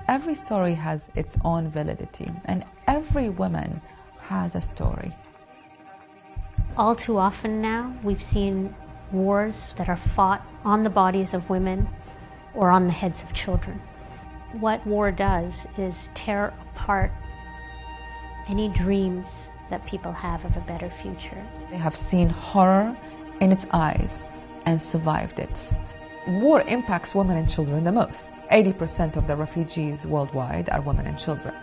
Every story has its own validity, and every woman has a story. All too often now, we've seen wars that are fought on the bodies of women or on the heads of children. What war does is tear apart any dreams that people have of a better future. They have seen horror in its eyes and survived it. War impacts women and children the most. 80% of the refugees worldwide are women and children.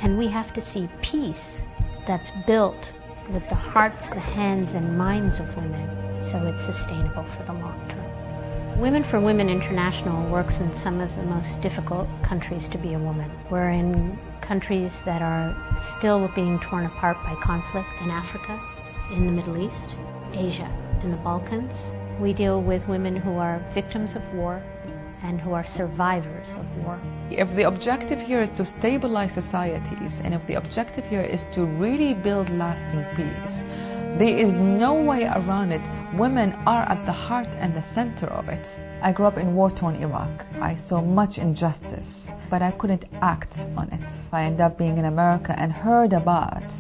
And we have to see peace that's built with the hearts, the hands, and minds of women, so it's sustainable for the long term. Women for Women International works in some of the most difficult countries to be a woman. We're in countries that are still being torn apart by conflict in Africa, in the Middle East, Asia, in the Balkans. We deal with women who are victims of war and who are survivors of war. If the objective here is to stabilize societies, and if the objective here is to really build lasting peace, there is no way around it. Women are at the heart and the center of it. I grew up in war-torn Iraq. I saw much injustice, but I couldn't act on it. I ended up being in America and heard about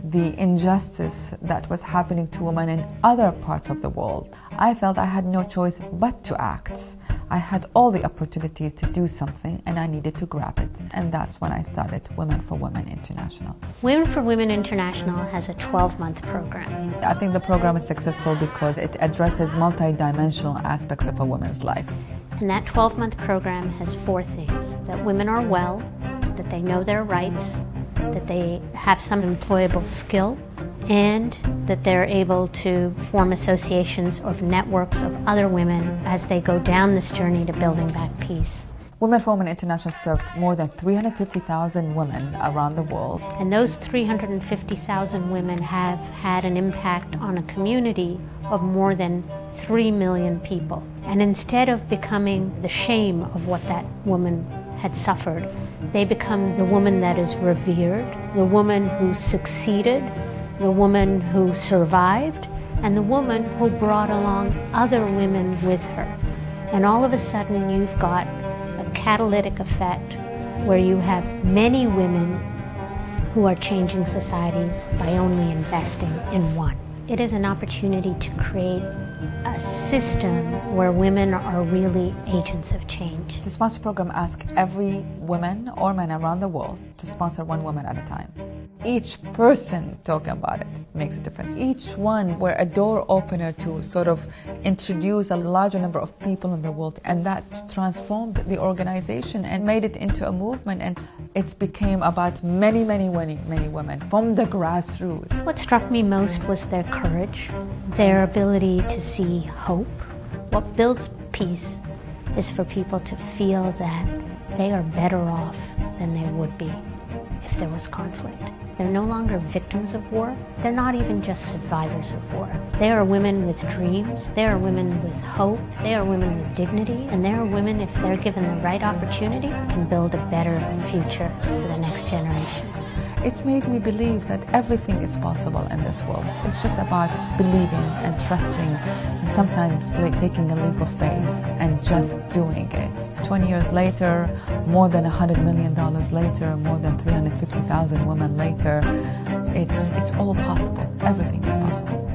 the injustice that was happening to women in other parts of the world. I felt I had no choice but to act. I had all the opportunities to do something, and I needed to grab it. And that's when I started Women for Women International. Women for Women International has a 12-month program. I think the program is successful because it addresses multi-dimensional aspects of a woman's life. And that 12-month program has 4 things: that women are well, that they know their rights, that they have some employable skill, and that they're able to form associations or networks of other women as they go down this journey to building back peace. Women for Women International served more than 350,000 women around the world. And those 350,000 women have had an impact on a community of more than 3 million people. And instead of becoming the shame of what that woman had suffered, they become the woman that is revered, the woman who succeeded, the woman who survived, and the woman who brought along other women with her. And all of a sudden you've got a catalytic effect where you have many women who are changing societies by only investing in one. It is an opportunity to create a system where women are really agents of change. The sponsor program asks every woman or man around the world to sponsor one woman at a time. Each person talking about it makes a difference. Each one were a door opener to sort of introduce a larger number of people in the world, and that transformed the organization and made it into a movement, and it became about many women from the grassroots. What struck me most was their courage, their ability to see hope. What builds peace is for people to feel that they are better off than they would be if there was conflict. They're no longer victims of war. They're not even just survivors of war. They are women with dreams. They are women with hope. They are women with dignity. And they are women, if they're given the right opportunity, can build a better future for the next generation. It made me believe that everything is possible in this world. It's just about believing and trusting, and sometimes taking a leap of faith and just doing it. 20 years later, more than $100 million later, more than 350,000 women later, it's all possible. Everything is possible.